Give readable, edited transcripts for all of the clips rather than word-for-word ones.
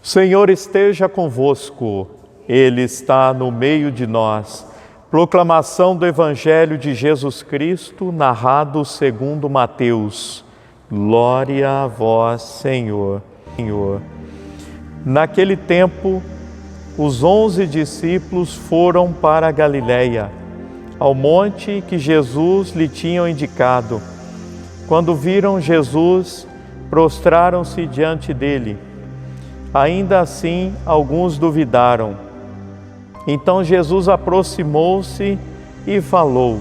Senhor esteja convosco, Ele está no meio de nós. Proclamação do Evangelho de Jesus Cristo, narrado segundo Mateus. Glória a vós, Senhor. Naquele tempo, os 11 discípulos foram para a Galiléia, ao monte que Jesus lhe tinha indicado. Quando viram Jesus, prostraram-se diante dele. Ainda assim, alguns duvidaram. Então Jesus aproximou-se e falou: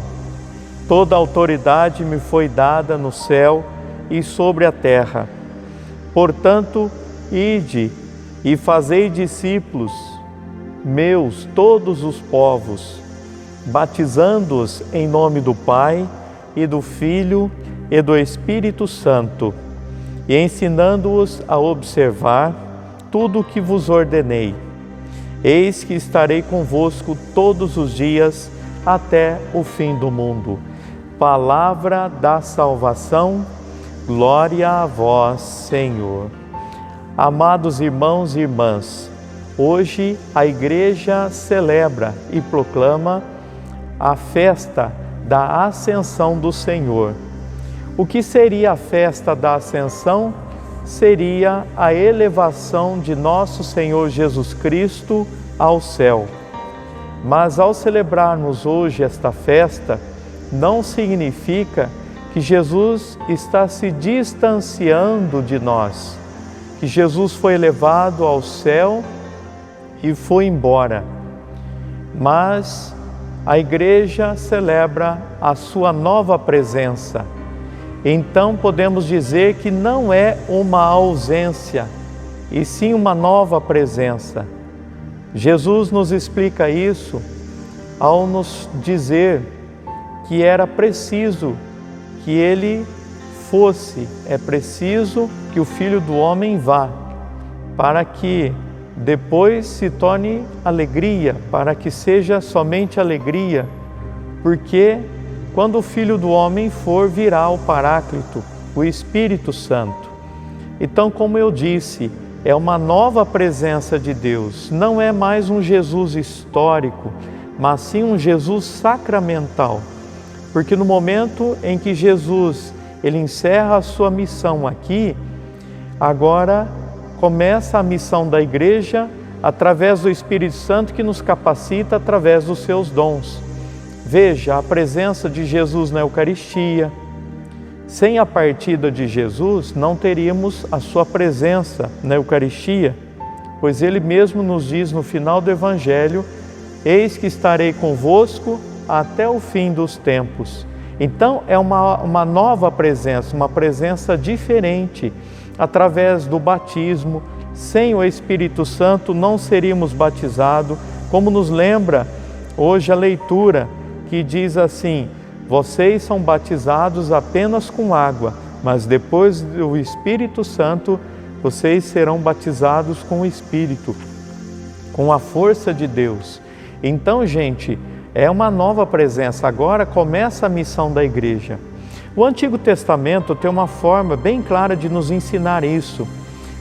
Toda autoridade me foi dada no céu e sobre a terra. Portanto, ide e fazei discípulos meus todos os povos, batizando-os em nome do Pai e do Filho e do Espírito Santo, e ensinando-os a observar tudo o que vos ordenei. Eis que estarei convosco todos os dias até o fim do mundo. Palavra da salvação, glória a vós, Senhor. Amados irmãos e irmãs, hoje a Igreja celebra e proclama a festa da Ascensão do Senhor. O que seria a festa da Ascensão? Seria a elevação de nosso Senhor Jesus Cristo ao céu. Mas ao celebrarmos hoje esta festa, não significa que Jesus está se distanciando de nós, que Jesus foi elevado ao céu e foi embora. Mas a Igreja celebra a sua nova presença. Então podemos dizer que não é uma ausência, e sim uma nova presença. Jesus nos explica isso ao nos dizer que era preciso que Ele fosse, é preciso que o Filho do Homem vá, para que depois se torne alegria, para que seja somente alegria, porque quando o Filho do Homem for, virá o Paráclito, o Espírito Santo. Então, como eu disse, é uma nova presença de Deus. Não é mais um Jesus histórico, mas sim um Jesus sacramental. Porque no momento em que Jesus ele encerra a sua missão aqui, agora começa a missão da Igreja através do Espírito Santo que nos capacita através dos seus dons. Veja a presença de Jesus na Eucaristia. Sem a partida de Jesus, não teríamos a sua presença na Eucaristia, pois Ele mesmo nos diz no final do Evangelho: Eis que estarei convosco até o fim dos tempos. Então é uma nova presença, uma presença diferente, através do batismo. Sem o Espírito Santo não seríamos batizados, como nos lembra hoje a leitura, que diz assim: vocês são batizados apenas com água, mas depois do Espírito Santo, vocês serão batizados com o Espírito, com a força de Deus. Então, gente, é uma nova presença. Agora começa a missão da Igreja. O Antigo Testamento tem uma forma bem clara de nos ensinar isso,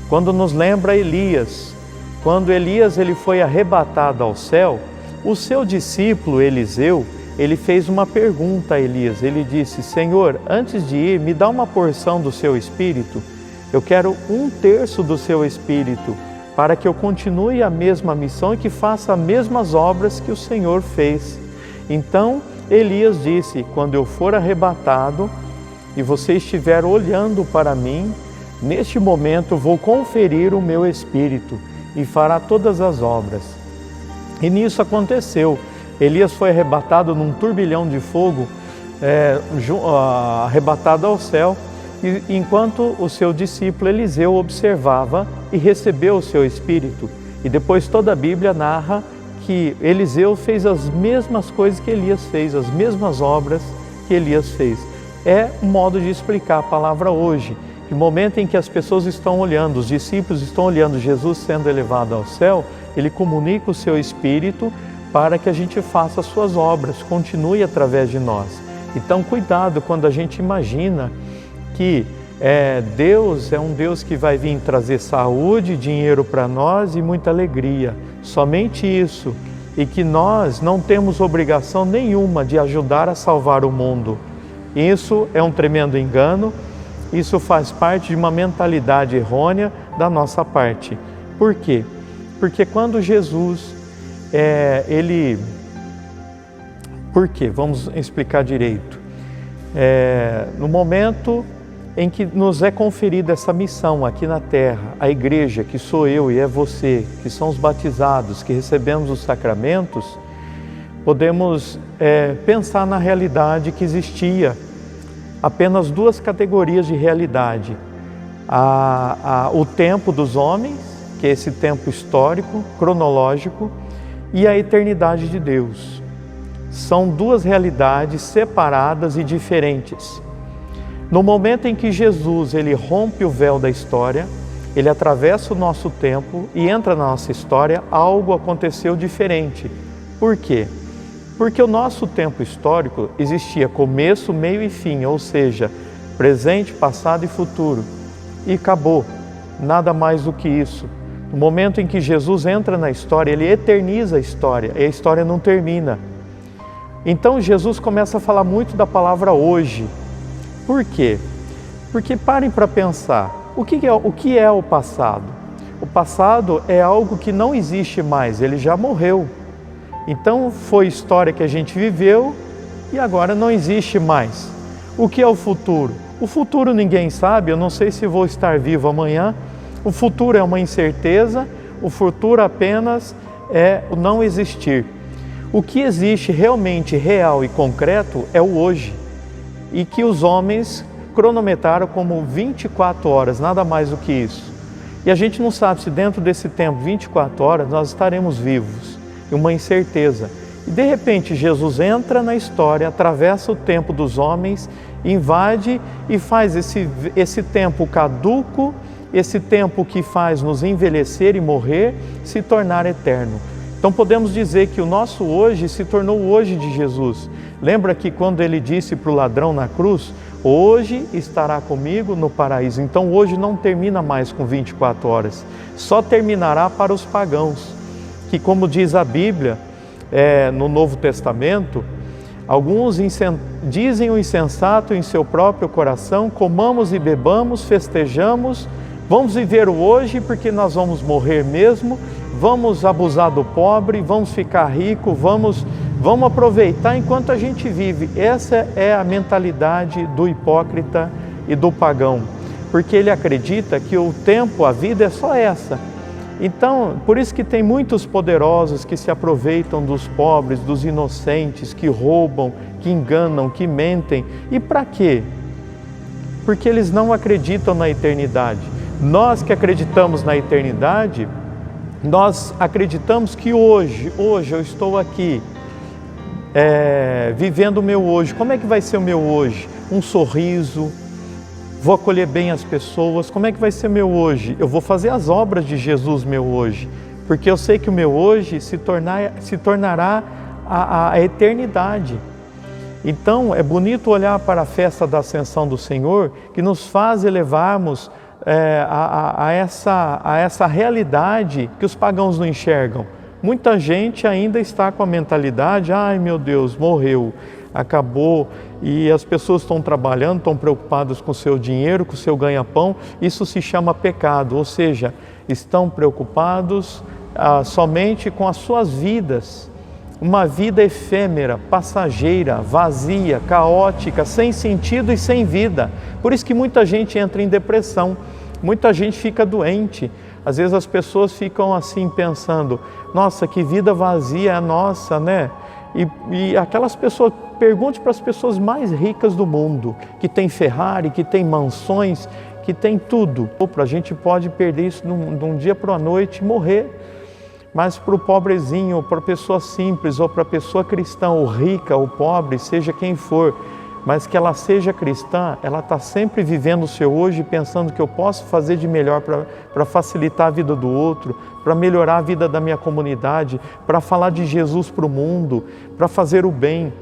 quando nos lembra Elias. Quando Elias ele foi arrebatado ao céu, o seu discípulo Eliseu, ele fez uma pergunta a Elias. Ele disse: Senhor, antes de ir, me dá uma porção do seu Espírito. Eu quero 1/3 do seu Espírito, para que eu continue a mesma missão e que faça as mesmas obras que o Senhor fez. Então, Elias disse: quando eu for arrebatado e você estiver olhando para mim, neste momento vou conferir o meu Espírito e fará todas as obras. E nisso aconteceu. Elias foi arrebatado num turbilhão de fogo, arrebatado ao céu, enquanto o seu discípulo Eliseu observava e recebeu o seu Espírito. E depois toda a Bíblia narra que Eliseu fez as mesmas coisas que Elias fez, as mesmas obras que Elias fez. É um modo de explicar a palavra hoje. No momento em que as pessoas estão olhando, os discípulos estão olhando Jesus sendo elevado ao céu, Ele comunica o seu Espírito para que a gente faça as suas obras, continue através de nós. Então, cuidado quando a gente imagina que Deus é um Deus que vai vir trazer saúde, dinheiro para nós e muita alegria. Somente isso. E que nós não temos obrigação nenhuma de ajudar a salvar o mundo. Isso é um tremendo engano. Isso faz parte de uma mentalidade errônea da nossa parte. Por quê? Porque quando Jesus, Por quê? Vamos explicar direito. No momento em que nos é conferida essa missão aqui na Terra, a igreja, que sou eu e é você, que são os batizados, que recebemos os sacramentos, podemos pensar na realidade que existia apenas duas categorias de realidade. O tempo dos homens, que é esse tempo histórico, cronológico, e a eternidade de Deus. São duas realidades separadas e diferentes. No momento em que Jesus ele rompe o véu da história, ele atravessa o nosso tempo e entra na nossa história, algo aconteceu diferente. Por quê? Porque o nosso tempo histórico existia começo, meio e fim, ou seja, presente, passado e futuro. E acabou, nada mais do que isso. No momento em que Jesus entra na história, ele eterniza a história e a história não termina. Então Jesus começa a falar muito da palavra hoje. Por quê? Porque parem para pensar, o que é o passado? O passado é algo que não existe mais, ele já morreu. Então foi história que a gente viveu e agora não existe mais. O que é o futuro? O futuro ninguém sabe, eu não sei se vou estar vivo amanhã. O futuro é uma incerteza, o futuro apenas é o não existir. O que existe realmente real e concreto é o hoje. E que os homens cronometraram como 24 horas, nada mais do que isso. E a gente não sabe se dentro desse tempo, 24 horas, nós estaremos vivos. Uma incerteza. E de repente Jesus entra na história, atravessa o tempo dos homens, invade e faz esse tempo caduco, esse tempo que faz nos envelhecer e morrer, se tornar eterno. Então podemos dizer que o nosso hoje se tornou o hoje de Jesus. Lembra que quando ele disse para o ladrão na cruz, hoje estará comigo no paraíso. Então hoje não termina mais com 24 horas, só terminará para os pagãos. Que como diz a Bíblia, no Novo Testamento, alguns dizem o insensato em seu próprio coração, comamos e bebamos, festejamos, vamos viver o hoje porque nós vamos morrer mesmo, vamos abusar do pobre, vamos ficar rico, vamos aproveitar enquanto a gente vive. Essa é a mentalidade do hipócrita e do pagão, porque ele acredita que o tempo, a vida é só essa. Então, por isso que tem muitos poderosos que se aproveitam dos pobres, dos inocentes, que roubam, que enganam, que mentem. E para quê? Porque eles não acreditam na eternidade. Nós que acreditamos na eternidade, nós acreditamos que hoje eu estou aqui, vivendo o meu hoje. Como é que vai ser o meu hoje? Um sorriso, vou acolher bem as pessoas. Como é que vai ser meu hoje? Eu vou fazer as obras de Jesus meu hoje, porque eu sei que o meu hoje se tornará a eternidade. Então é bonito olhar para a festa da Ascensão do Senhor, que nos faz elevarmos a essa realidade que os pagãos não enxergam. Muita gente ainda está com a mentalidade, ai meu Deus, morreu, acabou, e as pessoas estão trabalhando, estão preocupadas com o seu dinheiro, com o seu ganha-pão. Isso se chama pecado, ou seja, estão preocupados somente com as suas vidas. Uma vida efêmera, passageira, vazia, caótica, sem sentido e sem vida. Por isso que muita gente entra em depressão, muita gente fica doente. Às vezes as pessoas ficam assim pensando, nossa, que vida vazia é a nossa, né? E aquelas pessoas, pergunte para as pessoas mais ricas do mundo, que tem Ferrari, que tem mansões, que tem tudo. A gente pode perder isso de um dia para a noite e morrer. Mas para o pobrezinho, ou para a pessoa simples, ou para a pessoa cristã, ou rica, ou pobre, seja quem for, mas que ela seja cristã, ela está sempre vivendo o seu hoje, pensando que eu posso fazer de melhor para facilitar a vida do outro, para melhorar a vida da minha comunidade, para falar de Jesus para o mundo, para fazer o bem.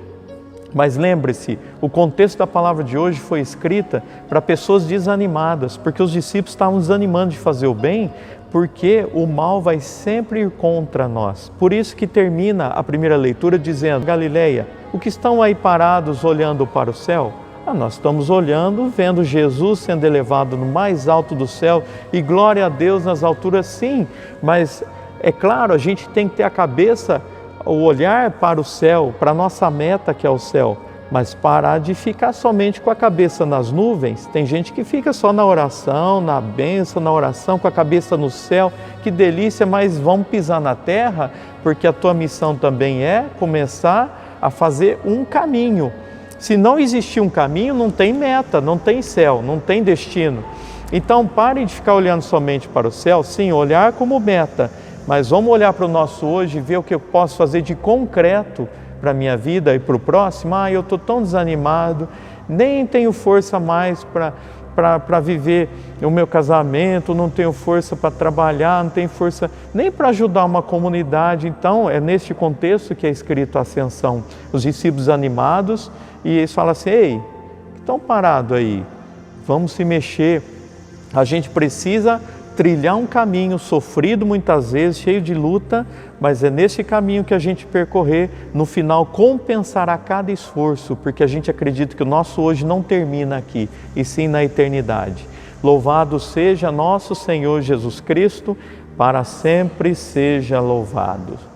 Mas lembre-se, o contexto da palavra de hoje foi escrita para pessoas desanimadas, porque os discípulos estavam desanimando de fazer o bem, porque o mal vai sempre ir contra nós. Por isso que termina a primeira leitura dizendo: Galileia, o que estão aí parados olhando para o céu? Nós estamos olhando, vendo Jesus sendo elevado no mais alto do céu, e glória a Deus nas alturas, sim, mas é claro, a gente tem que ter a cabeça, o olhar para o céu, para a nossa meta que é o céu, mas parar de ficar somente com a cabeça nas nuvens. Tem gente que fica só na oração, na bênção, na oração, com a cabeça no céu, que delícia, mas vamos pisar na terra, porque a tua missão também é começar a fazer um caminho. Se não existir um caminho, não tem meta, não tem céu, não tem destino. Então parem de ficar olhando somente para o céu, sim, olhar como meta, mas vamos olhar para o nosso hoje e ver o que eu posso fazer de concreto para a minha vida e para o próximo. Eu estou tão desanimado, nem tenho força mais para viver o meu casamento, não tenho força para trabalhar, não tenho força nem para ajudar uma comunidade. Então é neste contexto que é escrito a ascensão. Os discípulos animados, e eles falam assim: ei, estão parados aí, vamos se mexer. A gente precisa trilhar um caminho sofrido muitas vezes, cheio de luta, mas é nesse caminho que a gente percorrer, no final compensará cada esforço, porque a gente acredita que o nosso hoje não termina aqui, e sim na eternidade. Louvado seja nosso Senhor Jesus Cristo, para sempre seja louvado.